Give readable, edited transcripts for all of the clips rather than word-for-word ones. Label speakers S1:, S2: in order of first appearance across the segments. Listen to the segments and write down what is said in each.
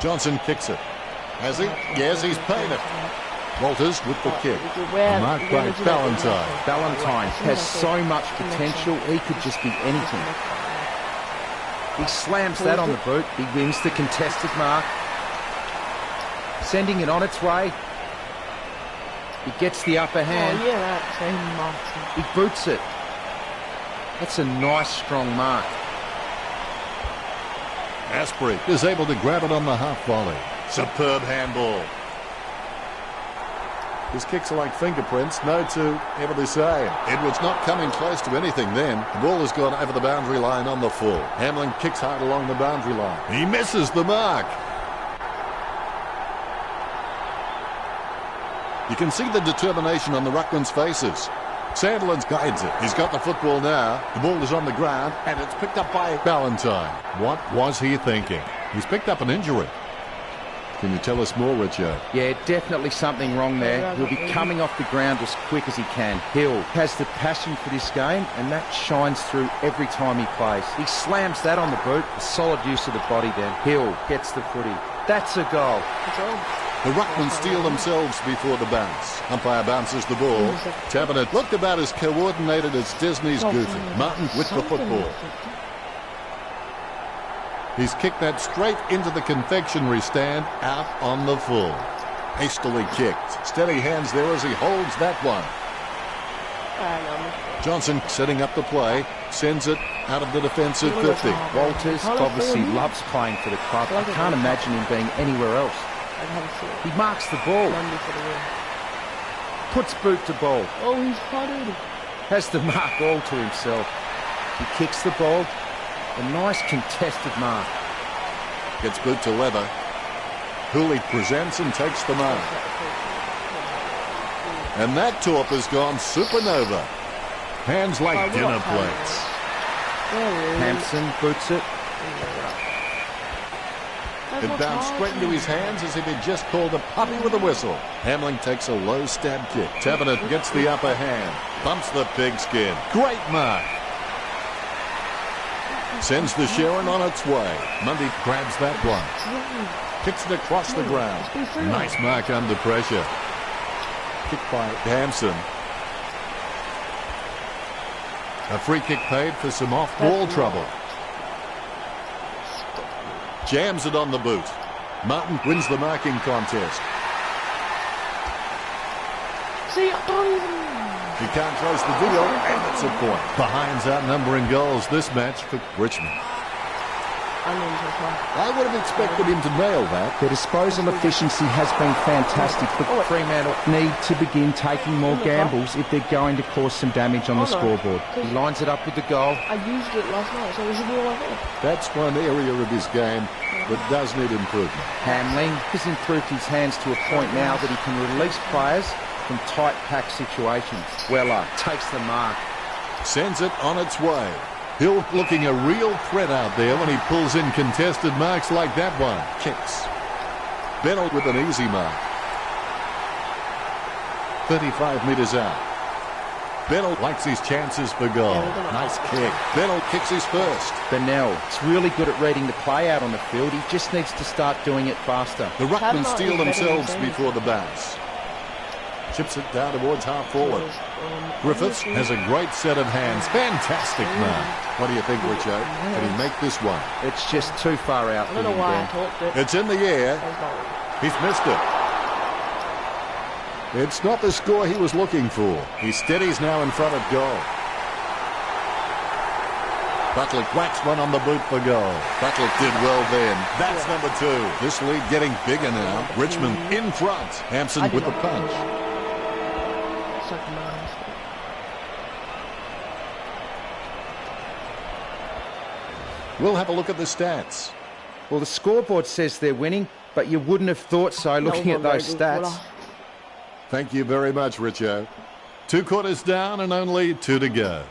S1: Johnson kicks it. Has he? Yes, he's paid it. Walters with the kick. Marked by Ballantyne.
S2: Ballantyne has so much potential, he could just be anything. He slams that on the boot. He wins the contested mark. Sending it on its way. He gets the upper hand. He boots it. That's a nice, strong mark.
S1: Asprey is able to grab it on the half volley. Superb handball. His kicks are like fingerprints, no two ever the same. Edwards not coming close to anything then. The ball has gone over the boundary line on the full. Hamlin kicks hard along the boundary line. He misses the mark. You can see the determination on the ruckman's faces. Sandilands guides it. He's got the football now. The ball is on the ground, and it's picked up by Ballantyne. What was he thinking? He's picked up an injury. Can you tell us more, Richard?
S2: Yeah, definitely something wrong there. He'll be coming off the ground as quick as he can. Hill has the passion for this game, and that shines through every time he plays. He slams that on the boot. A solid use of the body then. Hill gets the footy. That's a goal.
S1: The ruckmen steal themselves before the bounce. Umpire bounces the ball. Tabernet looked about as coordinated as Disney's Goofy. Martin with the football. He's kicked that straight into the confectionery stand, out on the full. Hastily kicked. Steady hands there as he holds that one. Johnson setting up the play, sends it out of the defensive 50.
S2: Walters obviously loves playing for the club. I can't imagine him being anywhere else. He marks the ball. Puts boot to ball.
S3: Oh, he's putted.
S2: Has the mark all to himself. He kicks the ball. A nice contested mark.
S1: Gets boot to leather. Hooley presents and takes the mark. And that torp has gone supernova. Hands like dinner plates.
S2: Hampson boots it.
S1: It bounced straight into his hands as if he'd just called a puppy with a whistle. Hamlin takes a low stab kick. Tabernet gets the upper hand. Bumps the pigskin. Great mark. Sends the Sharon on its way. Mundy grabs that one. Kicks it across the ground. Nice mark under pressure. Kick by Hampson. A free kick paid for some off-ball trouble. Jams it on the boot. Martin wins the marking contest.
S3: See, I don't even...
S1: He can't close the deal, and it's a point. Behind's outnumbering goals this match for Richmond. I would have expected him to nail that.
S2: Their disposal efficiency has been fantastic, but Fremantle need to begin taking more gambles if they're going to cause some damage on the scoreboard. He lines it up with the goal.
S3: I used it last night, so it should be all right.
S1: That's one area of his game that does need improvement.
S2: Hamling has improved his hands to a point now that he can release players from tight pack situations. Weller takes the mark.
S1: Sends it on its way. Hill looking a real threat out there when he pulls in contested marks like that one. Kicks. Bennell with an easy mark. 35 metres out. Bennell likes his chances for goal. Nice kick. Bennell kicks his first.
S2: Bennell is really good at reading the play out on the field. He just needs to start doing it faster.
S1: The ruckmen steal themselves before the bounce. Chips it down towards half forward. Griffiths has a great set of hands. Fantastic mark. What do you think, Richo? Can he make this one?
S2: It's just too far out for him, Ben.
S1: It's in the air. He's missed it. It's not the score he was looking for. He steadies now in front of goal. Butler whacks one on the boot for goal. Butler did well then. That's number 2. This lead getting bigger now. Richmond in front. Hampson with the punch. We'll have a look at the stats.
S2: Well, the scoreboard says they're winning, but you wouldn't have thought so looking at those stats.
S1: Thank you very much, Richo. 2 quarters down and only 2 to go.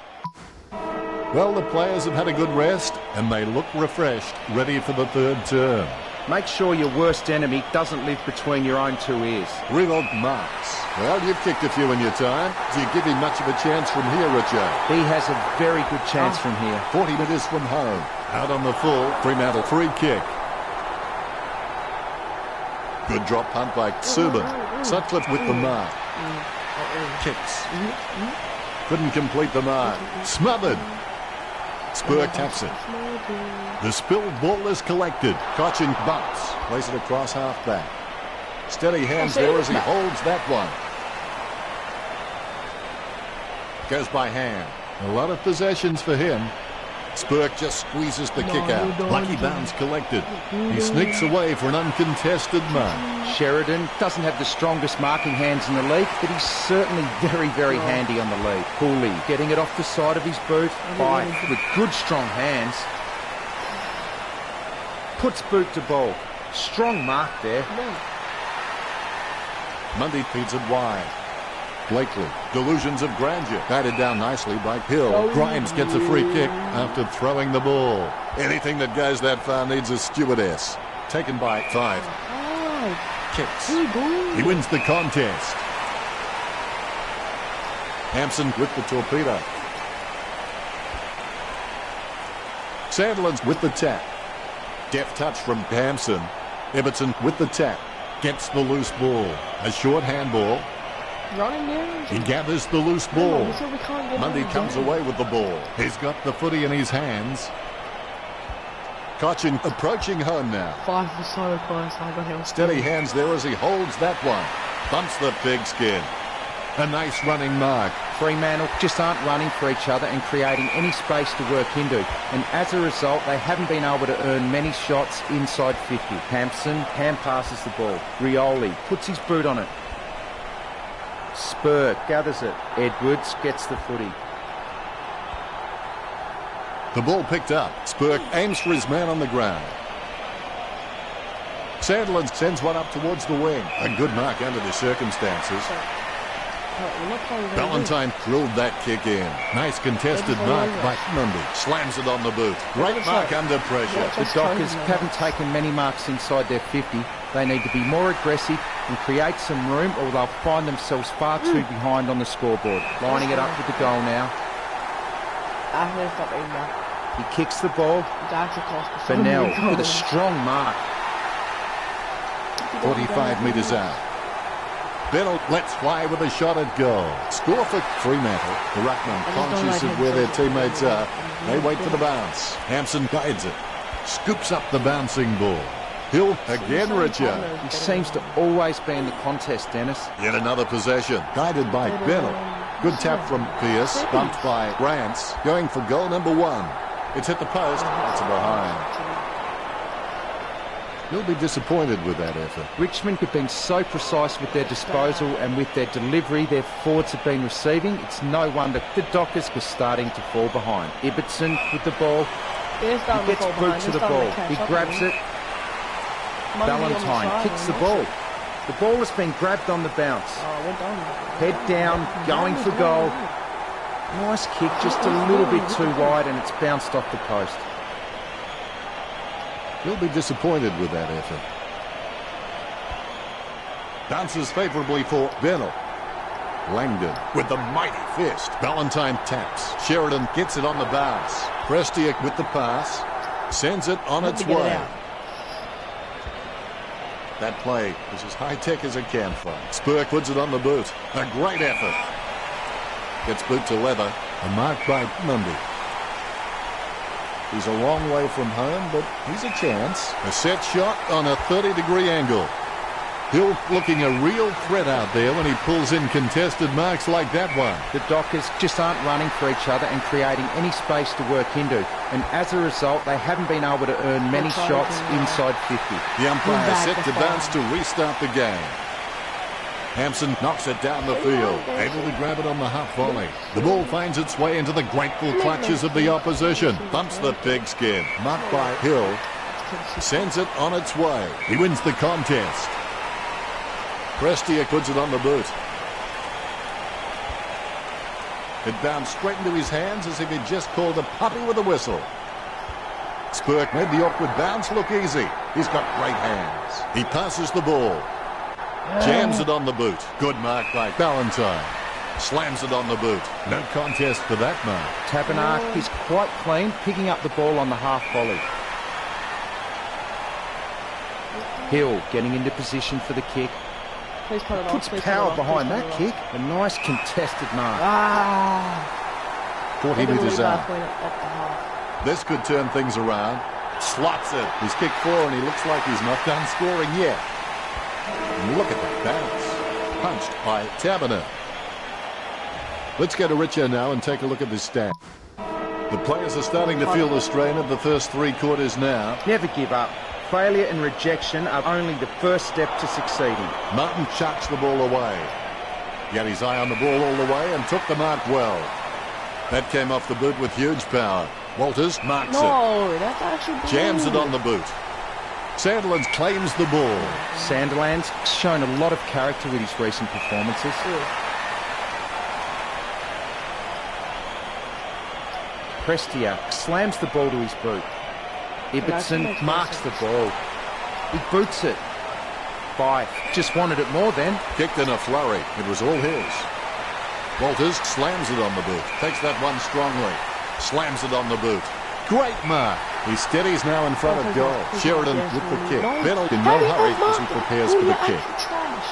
S1: Well, the players have had a good rest and they look refreshed, ready for the third term.
S2: Make sure your worst enemy doesn't live between your own two ears.
S1: Real marks. Well, you've kicked a few in your time. Do you give him much of a chance from here, Richard?
S2: He has a very good chance from here.
S1: 40 metres from home. Out on the full, Fremantle free kick. Good drop punt by Subin. Sutcliffe with the mark. Kicks. Couldn't complete the mark. Smothered. Spur taps it. The spilled ball is collected. Cochin bumps. Plays it across half back. Steady hands there as he holds that one. Goes by hand. A lot of possessions for him. Spurk just squeezes the kick out. Lucky bounce collected. He sneaks away for an uncontested mark.
S2: Sheridan doesn't have the strongest marking hands in the league, but he's certainly very, very handy on the lead. Cooley getting it off the side of his boot. Fife with good strong hands. Puts boot to ball. Strong mark there.
S1: Mundy feeds it wide. Blakely, delusions of grandeur. Batted down nicely by Hill. Grimes gets a free kick after throwing the ball. Anything that goes that far needs a stewardess. Taken by Fife. Kicks. He wins the contest. Hampson with the torpedo. Sandlin's with the tap. Deft touch from Hampson. Everton with the tap. Gets the loose ball. A short handball. He gathers the loose ball. Mundy comes away with the ball. He's got the footy in his hands. Cochin approaching home now.
S3: Fife was so close. I got him.
S1: Steady hands there as he holds that one. Bumps the pigskin. A nice running mark.
S2: Fremantle just aren't running for each other and creating any space to work into. And as a result, they haven't been able to earn many shots inside 50. Hampson hand passes the ball. Rioli puts his boot on it. Spur gathers it. Edwards gets the footy.
S1: The ball picked up. Spurk aims for his man on the ground. Sandland sends one up towards the wing. A good mark under the circumstances. Valentine drilled that kick in. Nice contested mark by Mundy. Slams it on the boot. Great mark under pressure.
S2: The Dockers haven't taken many marks inside their 50. They need to be more aggressive and create some room, or they'll find themselves far too behind on the scoreboard. Lining it up with the goal now. He kicks the ball. Fennell with a strong mark.
S1: 45 metres out. Bennell lets fly with a shot at goal. Score for Fremantle. The Ruckman, conscious of where their teammates are, they wait for the bounce. Hampson guides it. Scoops up the bouncing ball. Hill again, Richard.
S2: He seems to always be in the contest, Dennis.
S1: Yet another possession. Guided by Bennell. Good tap from Pearce. Bumped by Rance. Going for goal number 1. It's hit the post. That's a behind. You'll be disappointed with that effort.
S2: Richmond have been so precise with their disposal and with their delivery their forwards have been receiving. It's no wonder the Dockers were starting to fall behind. Ibbotson with the ball. He gets boot to the ball. He grabs it. Valentine kicks the ball. The ball has been grabbed on the bounce. Head down, going for goal. Nice kick, just a little bit too wide, and it's bounced off the post.
S1: You'll be disappointed with that effort. Bounces favourably for Bennell. Langdon with the mighty fist. Valentine taps. Sheridan gets it on the bounce. Prestiak with the pass. Sends it on its way. That play is as high-tech as a campfire. Spur puts it on the boot. A great effort. Gets boot to leather. A mark by Mundy. He's a long way from home, but he's a chance. A set shot on a 30-degree angle. Hill looking a real threat out there when he pulls in contested marks like that one.
S2: The Dockers just aren't running for each other and creating any space to work into. And as a result, they haven't been able to earn many shots inside 50.
S1: The umpire set to bounce to restart the game. Hampson knocks it down the field, able to grab it on the half volley. The ball finds its way into the grateful clutches of the opposition. Bumps the pigskin. Marked by Hill. Sends it on its way. He wins the contest. Prestia puts it on the boot. It bounced straight into his hands as if he'd just called a puppy with a whistle. Spur made the awkward bounce look easy. He's got great hands. He passes the ball. Jams it on the boot. Good mark by Ballantyne. Slams it on the boot. No contest for that mark.
S2: Tabernacle is quite clean, picking up the ball on the half volley. Hill getting into position for the kick.
S3: Please put it on.
S2: Puts power behind that kick. A nice contested mark.
S1: 40 metres out.
S3: At the half.
S1: This could turn things around. Slots it. He's kicked 4 and he looks like he's not done scoring yet. And look at that bounce. Punched by Tabernacle. Let's go to Richo now and take a look at this stat. The players are starting to feel the strain of the first 3 quarters now.
S2: Never give up. Failure and rejection are only the first step to succeeding.
S1: Martin chucks the ball away. He had his eye on the ball all the way and took the mark well. That came off the boot with huge power. Walters marks it.
S3: No, that's actually
S1: Jams it on the boot. Sandilands claims the ball.
S2: Sandilands shown a lot of character with his recent performances. Prestia slams the ball to his boot. Ibbotson marks the ball. He boots it. Fife just wanted it more then.
S1: Kicked in a flurry. It was all his. Walters slams it on the boot. Takes that one strongly. Slams it on the boot. Great mark. He steadies now in front of goal. Sheridan with the kick. Bennell in no hurry as he prepares for the kick.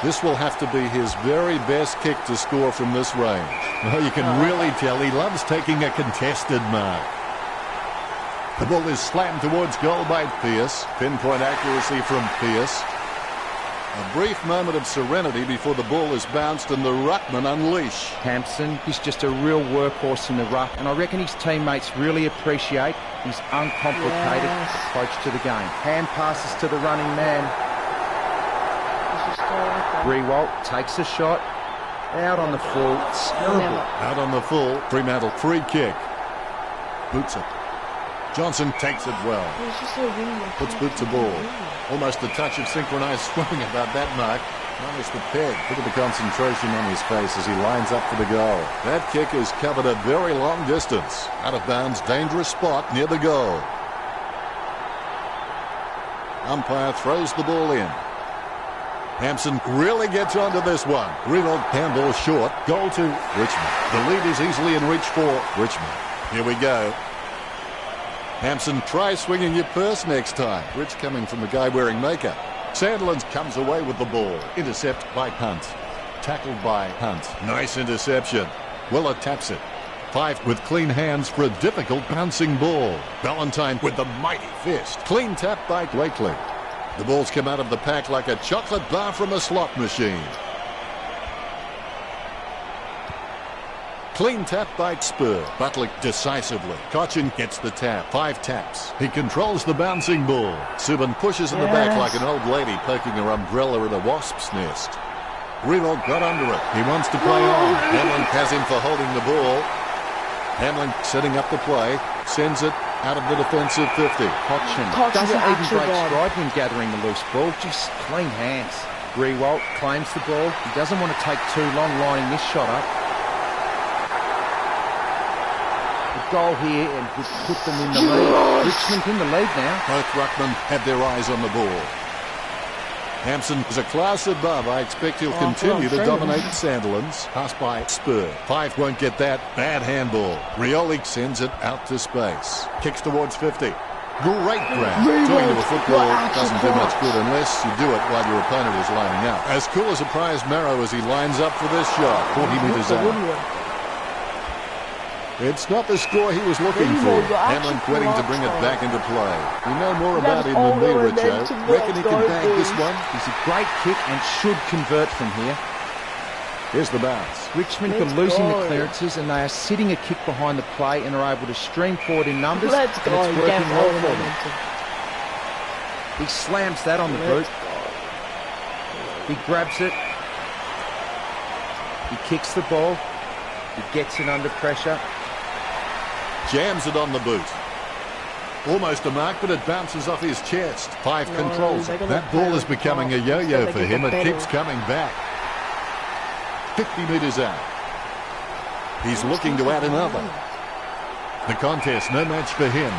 S1: This will have to be his very best kick to score from this range. Well, you can really tell he loves taking a contested mark. The ball is slammed towards goal by Pearce. Pinpoint accuracy from Pearce. A brief moment of serenity before the ball is bounced and the ruckman unleash.
S2: Hampson is just a real workhorse in the ruck, and I reckon his teammates really appreciate his uncomplicated approach to the game. Hand passes to the running man. Rewalt takes a shot. Out on the full.
S1: Out on the full. Fremantle free kick. Boots it. Johnson takes it well. Puts boot to ball. Almost a touch of synchronised swimming about that mark. Minus the peg. Look at the concentration on his face as he lines up for the goal. That kick has covered a very long distance. Out of bounds, dangerous spot near the goal. Umpire throws the ball in. Hampson really gets onto this one. Greenwald handball short. Goal to Richmond. The lead is easily in reach for Richmond. Here we go. Hampson, try swinging your purse next time. Rich coming from the guy wearing makeup. Sandilands comes away with the ball. Intercept by Hunt. Tackled by Hunt. Nice interception. Weller taps it. Fife with clean hands for a difficult bouncing ball. Ballantyne with the mighty fist. Clean tap by Blakely. The ball's come out of the pack like a chocolate bar from a slot machine. Clean tap by Spur. Butler decisively. Cochin gets the tap. 5 taps. He controls the bouncing ball. Subban pushes in the back like an old lady poking her umbrella at a wasp's nest. Greenwald got under it. He wants to play on. Hamlin has him for holding the ball. Hamlin setting up the play. Sends it out of the defensive 50.
S2: Cochin doesn't even break stride when gathering the loose ball. Just clean hands. Greenwald claims the ball. He doesn't want to take too long lining this shot up. Goal here and would put them in the lead. Richmond in the lead now.
S1: Both ruckmen have their eyes on the ball. Hampson is a class above. I expect he'll continue to dominate Sandilands. Pass by Spur. Fife won't get that. Bad handball. Rioli sends it out to space. Kicks towards 50. Great grab. Talking to a football doesn't do much good unless you do it while your opponent is lining up. As cool as a prize marrow as he lines up for this shot. 40 metres out. It's not the score he was looking for. Hamlin quitting to bring it back into play. You know more about him than me, Richo. Reckon he can bag this one?
S2: He's a great kick and should convert from here.
S1: Here's the bounce.
S2: Richmond are losing the clearances and they are sitting a kick behind the play and are able to stream forward in numbers. And it's working well for them. He slams that on the boot. He grabs it. He kicks the ball. He gets it under pressure.
S1: Jams it on the boot. Almost a mark, but it bounces off his chest. Fife controls it. That ball is becoming a yo-yo for him. It keeps coming back. 50 metres out. He's looking to add another. The contest, no match for him.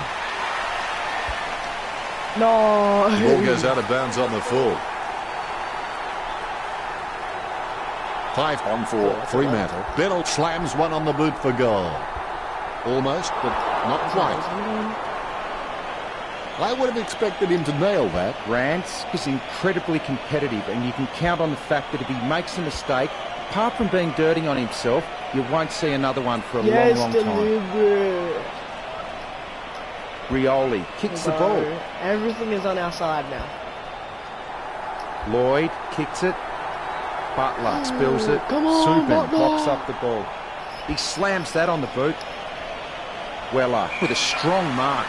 S3: No.
S1: The ball goes out of bounds on the full. 5 on 4. Fremantle. Biddle slams one on the boot for goal. Almost, but not quite. I would have expected him to nail that.
S2: Rance is incredibly competitive, and you can count on the fact that if he makes a mistake, apart from being dirty on himself, you won't see another one for a long time.
S3: Deliberate.
S2: Rioli kicks the ball.
S3: Everything is on our side now.
S2: Lloyd kicks it. Butler spills it.
S3: Come on,
S2: Subin
S3: Butler.
S2: blocks up the ball. He slams that on the boot. Weller with a strong mark.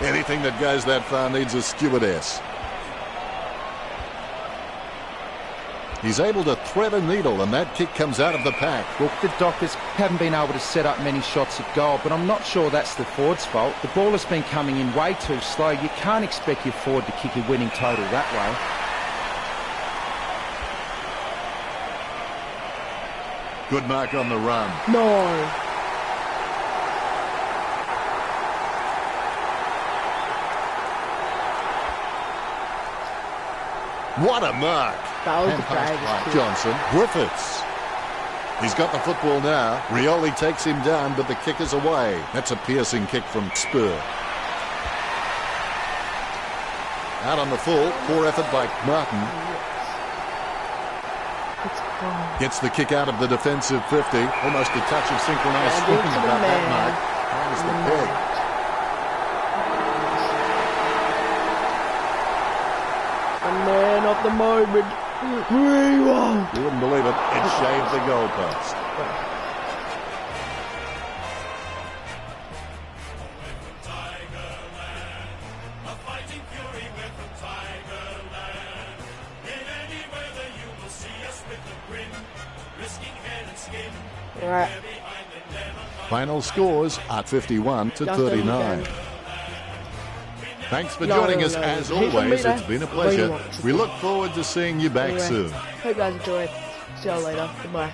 S1: Anything that goes that far needs a stewardess. He's able to thread a needle, and that kick comes out of the pack.
S2: Look, the Dockers haven't been able to set up many shots at goal, but I'm not sure that's the forward's fault. The ball has been coming in way too slow. You can't expect your forward to kick a winning total that way.
S1: Good mark on the run.
S3: No.
S1: What a mark.
S3: That was
S1: And
S3: the
S1: pass
S3: drag.
S1: by Johnson. Griffiths. He's got the football now. Rioli takes him down, but the kick is away. That's a piercing kick from Spur. Out on the full. Poor effort by Martin.
S3: It's gone.
S1: Gets the kick out of the defensive 50. Almost a touch of synchronised
S3: Yeah,
S1: swimming
S3: good to the
S1: about that
S3: man.
S1: mark. That was the peg.
S3: The man of the moment. 3-1.
S1: You wouldn't believe it. It shaved the goalpost.
S3: Right.
S1: Final scores are 51 to 39. Thanks for joining us as always. It's been a pleasure. We look forward to seeing you back soon.
S3: Hope you guys enjoyed. See y'all later. Goodbye.